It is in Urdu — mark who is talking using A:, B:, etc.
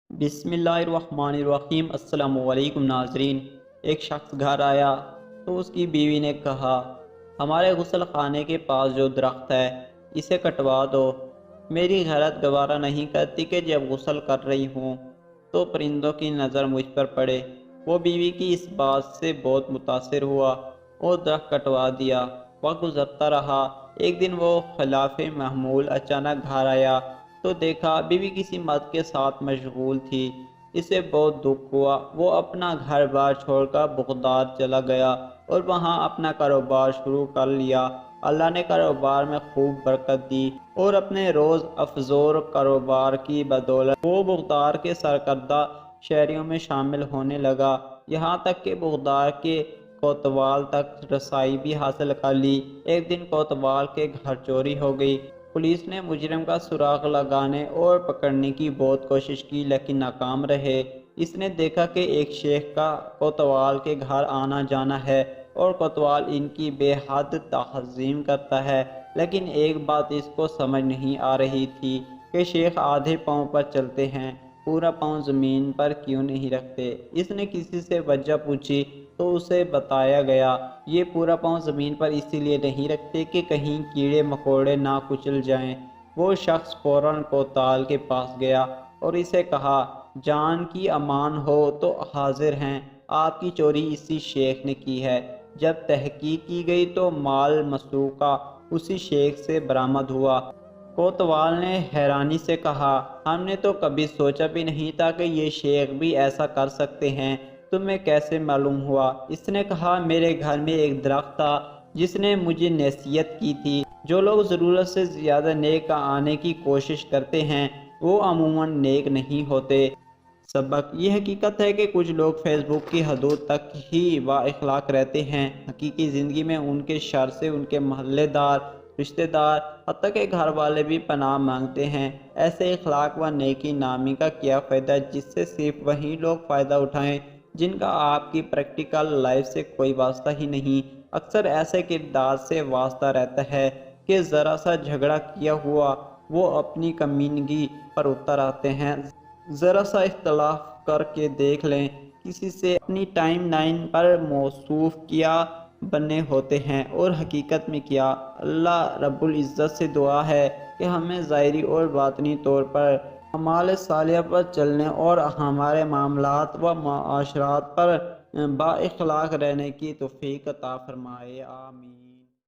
A: بسم اللہ الرحمن الرحیم۔ السلام علیکم ناظرین۔ ایک شخص گھر آیا تو اس کی بیوی نے کہا، ہمارے غسل خانے کے پاس جو درخت ہے اسے کٹوا دو۔ میری غیرت گوارا نہیں کرتی کہ جب غسل کر رہی ہوں تو پرندوں کی نظر مجھ پر پڑے۔ وہ بیوی کی اس بات سے بہت متاثر ہوا اور درخت کٹوا دیا۔ وقت گزرتا رہا۔ ایک دن وہ خلاف معمول اچانک گھر آیا تو دیکھا بیوی کسی مرد کے ساتھ مشغول تھی۔ اسے بہت دکھ ہوا۔ وہ اپنا گھر بار چھوڑ کر بغداد چلا گیا اور وہاں اپنا کاروبار شروع کر لیا۔ اللہ نے کاروبار میں خوب برکت دی اور اپنے روز افزور کاروبار کی بدولت وہ بغداد کے سرکردہ شہریوں میں شامل ہونے لگا، یہاں تک کہ بغداد کے کوتوال تک رسائی بھی حاصل کر لی۔ ایک دن کوتوال کے گھر چوری ہو گئی۔ پولیس نے مجرم کا سراغ لگانے اور پکڑنے کی بہت کوشش کی لیکن ناکام رہے۔ اس نے دیکھا کہ ایک شیخ کا کوتوال کے گھر آنا جانا ہے اور کوتوال ان کی بے حد تعظیم کرتا ہے، لیکن ایک بات اس کو سمجھ نہیں آ رہی تھی کہ شیخ آدھے پاؤں پر چلتے ہیں، پورا پاؤں زمین پر کیوں نہیں رکھتے۔ اس نے کسی سے وجہ پوچھی تو اسے بتایا گیا، یہ پورا پاؤں زمین پر اسی لیے نہیں رکھتے کہ کہیں کیڑے مکوڑے نہ کچل جائیں۔ وہ شخص فوراً کوتوال کے پاس گیا اور اسے کہا، جان کی امان ہو تو حاضر ہیں، آپ کی چوری اسی شیخ نے کی ہے۔ جب تحقیق کی گئی تو مال مسروقہ اسی شیخ سے برآمد ہوا۔ کوتوال نے حیرانی سے کہا، ہم نے تو کبھی سوچا بھی نہیں تھا کہ یہ شیخ بھی ایسا کر سکتے ہیں، تمہیں کیسے معلوم ہوا؟ اس نے کہا، میرے گھر میں ایک درخت تھا جس نے مجھے نصیحت کی تھی، جو لوگ ضرورت سے زیادہ نیک آنے کی کوشش کرتے ہیں وہ عموماً نیک نہیں ہوتے۔ سبق یہ حقیقت ہے کہ کچھ لوگ فیس بک کی حدود تک ہی با اخلاق رہتے ہیں، حقیقی زندگی میں ان کے شر سے ان کے محلے دار، رشتہ دار، حتیٰ کہ گھر والے بھی پناہ مانگتے ہیں۔ ایسے اخلاق و نیکی نامی کا کیا فائدہ جس سے صرف وہی لوگ فائدہ اٹھائیں جن کا آپ کی پریکٹیکل لائف سے کوئی واسطہ ہی نہیں۔ اکثر ایسے کردار سے واسطہ رہتا ہے کہ ذرا سا جھگڑا کیا ہوا وہ اپنی کمینگی پر اتر آتے ہیں، ذرا سا اختلاف کر کے دیکھ لیں، کسی سے اپنی ٹائم لائن پر موصوف کیا بنے ہوتے ہیں اور حقیقت میں کیا۔ اللہ رب العزت سے دعا ہے کہ ہمیں ظاہری اور باطنی طور پر اعمال صالحہ پر چلنے اور ہمارے معاملات و معاشرات پر با اخلاق رہنے کی توفیق عطا فرمائے، آمین۔